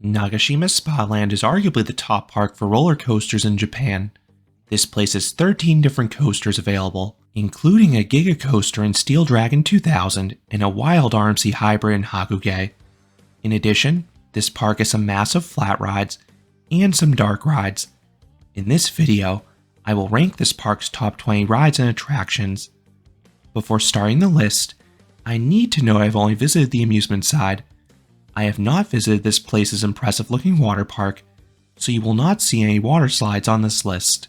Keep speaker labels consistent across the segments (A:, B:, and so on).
A: Nagashima Spa Land is arguably the top park for roller coasters in Japan. This place has 13 different coasters available, including a Giga Coaster in Steel Dragon 2000 and a Wild RMC Hybrid in Hakugay. In addition, this park has some massive flat rides and some dark rides. In this video, I will rank this park's top 20 rides and attractions. Before starting the list, I need to note I've only visited the amusement side. I have not visited this place's impressive looking water park, so you will not see any water slides on this list.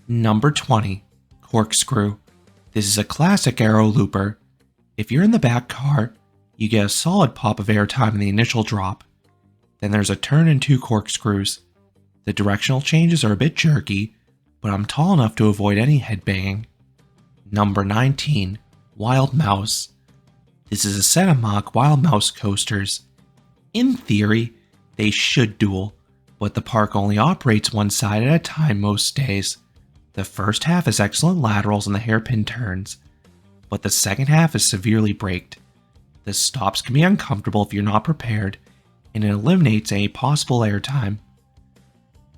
A: Number 20. Corkcrew. This is a classic aero looper. If you're in the back car, you get a solid pop of airtime in the initial drop. Then there's a turn and 2 corkscrews. The directional changes are a bit jerky, but I'm tall enough to avoid any headbanging. Number 19. Wild Mouse. This is a set of mock Wild Mouse coasters. In theory, they should duel, but the park only operates one side at a time most days. The first half has excellent laterals and the hairpin turns, but the second half is severely braked. The stops can be uncomfortable if you're not prepared, and it eliminates any possible airtime.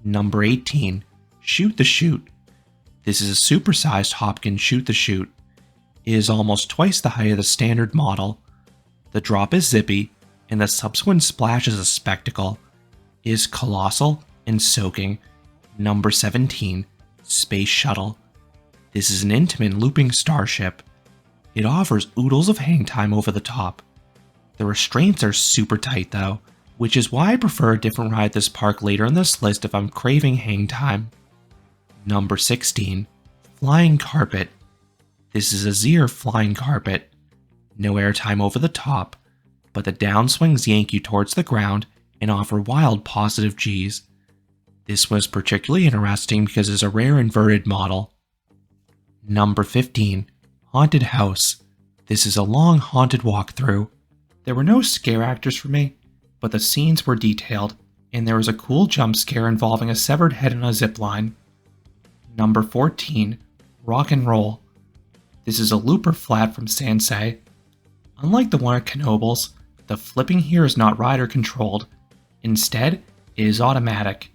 A: Number 18. Shoot the Chute. This is a supersized Hopkins Shoot the Chute. It is almost twice the height of the standard model. The drop is zippy, and the subsequent splash is a spectacle. It is colossal and soaking. Number 17. Space Shuttle. This is an intimate looping starship. It offers oodles of hang time over the top. The restraints are super tight though, which is why I prefer a different ride at this park later in this list if I'm craving hang time. Number 16. Flying Carpet. This is a Zero flying carpet. No airtime over the top, but the downswings yank you towards the ground and offer wild positive Gs. This was particularly interesting because it's a rare inverted model. Number 15. Haunted House. This is a long haunted walkthrough. There were no scare actors for me, but the scenes were detailed, and there was a cool jump scare involving a severed head on a zipline. Number 14. Rock and Roll. This is a looper flat from Sansei. Unlike the one at Knoebels, the flipping here is not rider controlled. Instead, it is automatic.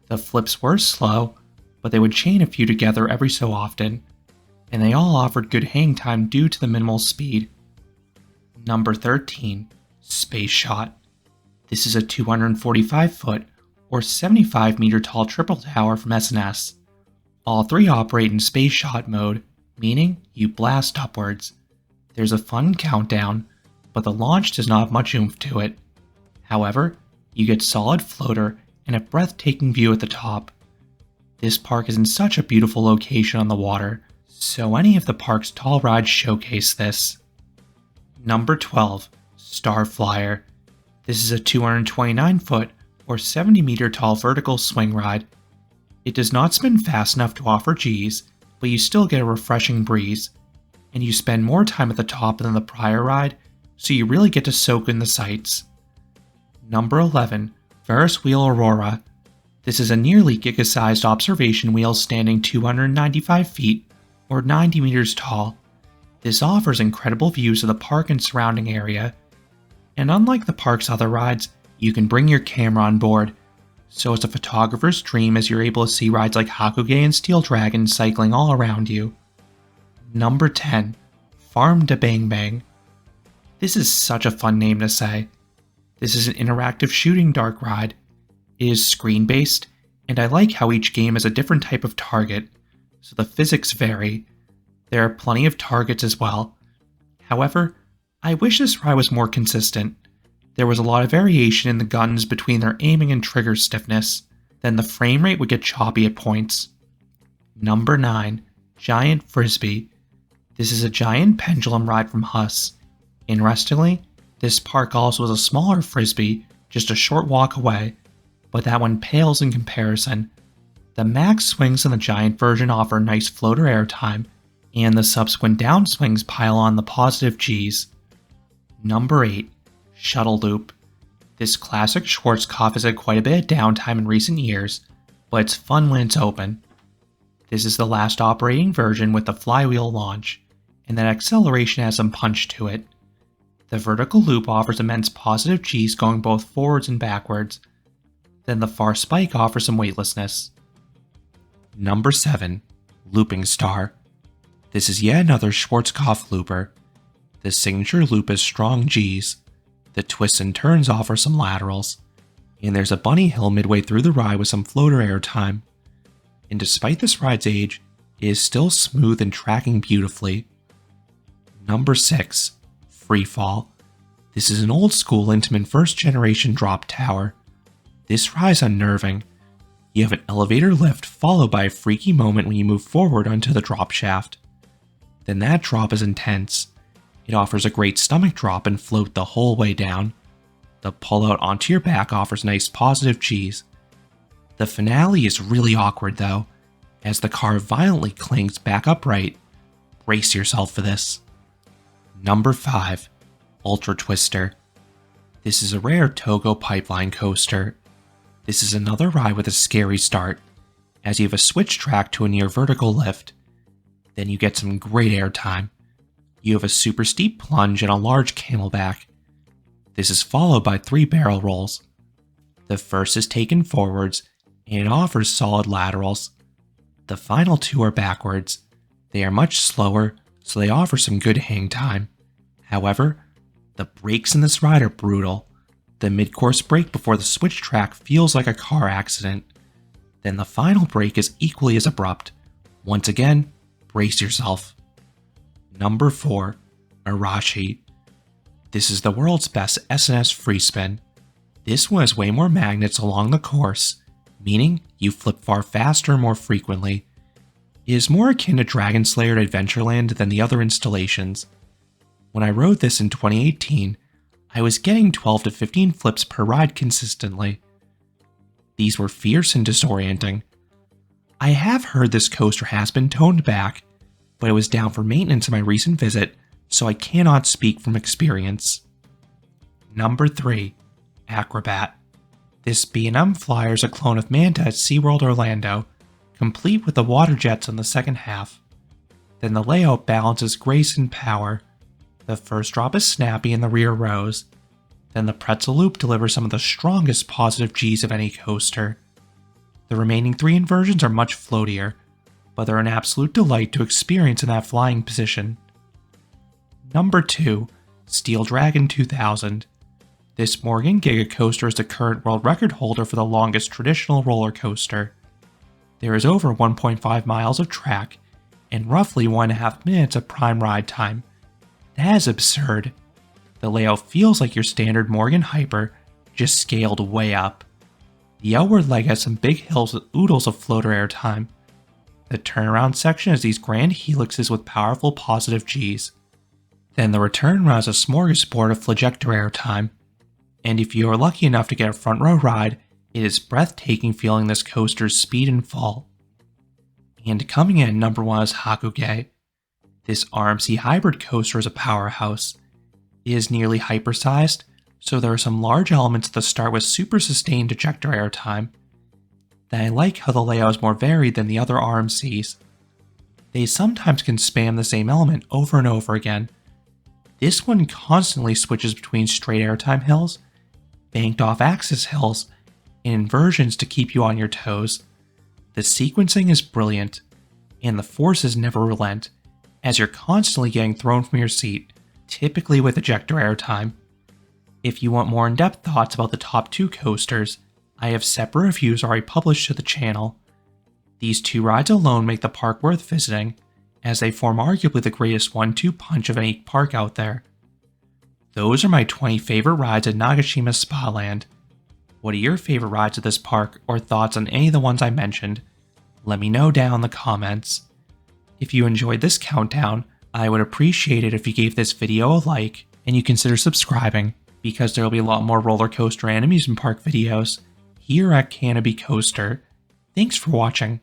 A: The flips were slow, but they would chain a few together every so often, and they all offered good hang time due to the minimal speed. Number 13. Space Shot. This is a 245-foot or 75-meter tall triple tower from S&S. All three operate in Space Shot mode, meaning you blast upwards. There's a fun countdown, but the launch does not have much oomph to it. However, you get solid floater and a breathtaking view at the top. This park is in such a beautiful location on the water, so any of the park's tall rides showcase this. Number 12. Starf Flyer. This is a 229-foot or 70-meter tall vertical swing ride. It does not spin fast enough to offer Gs, but you still get a refreshing breeze, and you spend more time at the top than the prior ride, so you really get to soak in the sights. Number 11. Ferris wheel Aurora. This is a nearly giga-sized observation wheel standing 295 feet or 90 meters tall. This offers incredible views of the park and surrounding area, and unlike the park's other rides, you can bring your camera on board, so it's a photographer's dream as you're able to see rides like Hakugay and Steel Dragon cycling all around you. Number 10. Farm to Bang Bang. This is such a fun name to say. This is an interactive shooting dark ride. It is screen-based, and I like how each game is a different type of target, so the physics vary. There are plenty of targets as well. However, I wish this ride was more consistent. There was a lot of variation in the guns between their aiming and trigger stiffness, then the frame rate would get choppy at points. Number 9. Giant Frisbee. This is a giant pendulum ride from Huss. Interestingly, this park also has a smaller Frisbee, just a short walk away, but that one pales in comparison. The max swings in the giant version offer nice floater airtime, and the subsequent downswings pile on the positive Gs. Number 8. Shuttle Loop. This classic Schwarzkopf has had quite a bit of downtime in recent years, but it's fun when it's open. This is the last operating version with the flywheel launch, and that acceleration has some punch to it. The vertical loop offers immense positive Gs going both forwards and backwards, then the far spike offers some weightlessness. Number 7. Looping Star. This is yet another Schwarzkopf looper. The signature loop is strong G's. The twists and turns offer some laterals. And there's a bunny hill midway through the ride with some floater airtime. And despite this ride's age, it is still smooth and tracking beautifully. Number 6. Freefall. This is an old school Intamin first generation drop tower. This ride is unnerving. You have an elevator lift followed by a freaky moment when you move forward onto the drop shaft. Then that drop is intense. It offers a great stomach drop and float the whole way down. The pull out onto your back offers nice positive G's. The finale is really awkward though, as the car violently clings back upright. Brace yourself for this. Number 5. Ultra Twister. This is a rare Togo pipeline coaster. This is another ride with a scary start, as you have a switch track to a near vertical lift. Then you get some great airtime. You have a super steep plunge and a large camelback. This is followed by 3 barrel rolls. The first is taken forwards, and it offers solid laterals. The final 2 are backwards. They are much slower, so they offer some good hang time. However, the brakes in this ride are brutal. The mid-course brake before the switch track feels like a car accident. Then the final brake is equally as abrupt. Once again, brace yourself. Number 4. Mirage Heat. This is the world's best S&S free spin. This one has way more magnets along the course, meaning you flip far faster and more frequently. It is more akin to Dragon Slayer at Adventureland than the other installations. When I rode this in 2018, I was getting 12 to 15 flips per ride consistently. These were fierce and disorienting. I have heard this coaster has been toned back, but it was down for maintenance in my recent visit, so I cannot speak from experience. Number 3. Acrobat. This B&M Flyer is a clone of Manta at SeaWorld Orlando, complete with the water jets in the second half. Then the layout balances grace and power. The first drop is snappy in the rear rows. Then the pretzel loop delivers some of the strongest positive G's of any coaster. The remaining 3 inversions are much floatier, but they're an absolute delight to experience in that flying position. Number 2. Steel Dragon 2000. This Morgan Giga coaster is the current world record holder for the longest traditional roller coaster. There is over 1.5 miles of track and roughly 1.5 minutes of prime ride time. That is absurd. The layout feels like your standard Morgan Hyper, just scaled way up. The outward leg has some big hills with oodles of floater airtime. The turnaround section has these grand helixes with powerful positive G's. Then the return round is a smorgasbord of flagector airtime. And if you are lucky enough to get a front row ride, it is breathtaking feeling this coaster's speed and fall. And coming in at number 1 is Hakugay. This RMC hybrid coaster is a powerhouse. It is nearly hypersized, so there are some large elements at the start with super sustained ejector airtime. Then I like how the layout is more varied than the other RMCs. They sometimes can spam the same element over and over again. This one constantly switches between straight airtime hills, banked off axis hills, and inversions to keep you on your toes. The sequencing is brilliant, and the forces never relent, as you're constantly getting thrown from your seat, typically with ejector airtime. If you want more in-depth thoughts about the top 2 coasters, I have separate reviews already published to the channel. These 2 rides alone make the park worth visiting, as they form arguably the greatest 1-2 punch of any park out there. Those are my 20 favorite rides at Nagashima Spa Land. What are your favorite rides at this park, or thoughts on any of the ones I mentioned? Let me know down in the comments. If you enjoyed this countdown, I would appreciate it if you gave this video a like, and you consider subscribing, because there will be a lot more roller coaster and amusement park videos here at Canopy Coaster. Thanks for watching.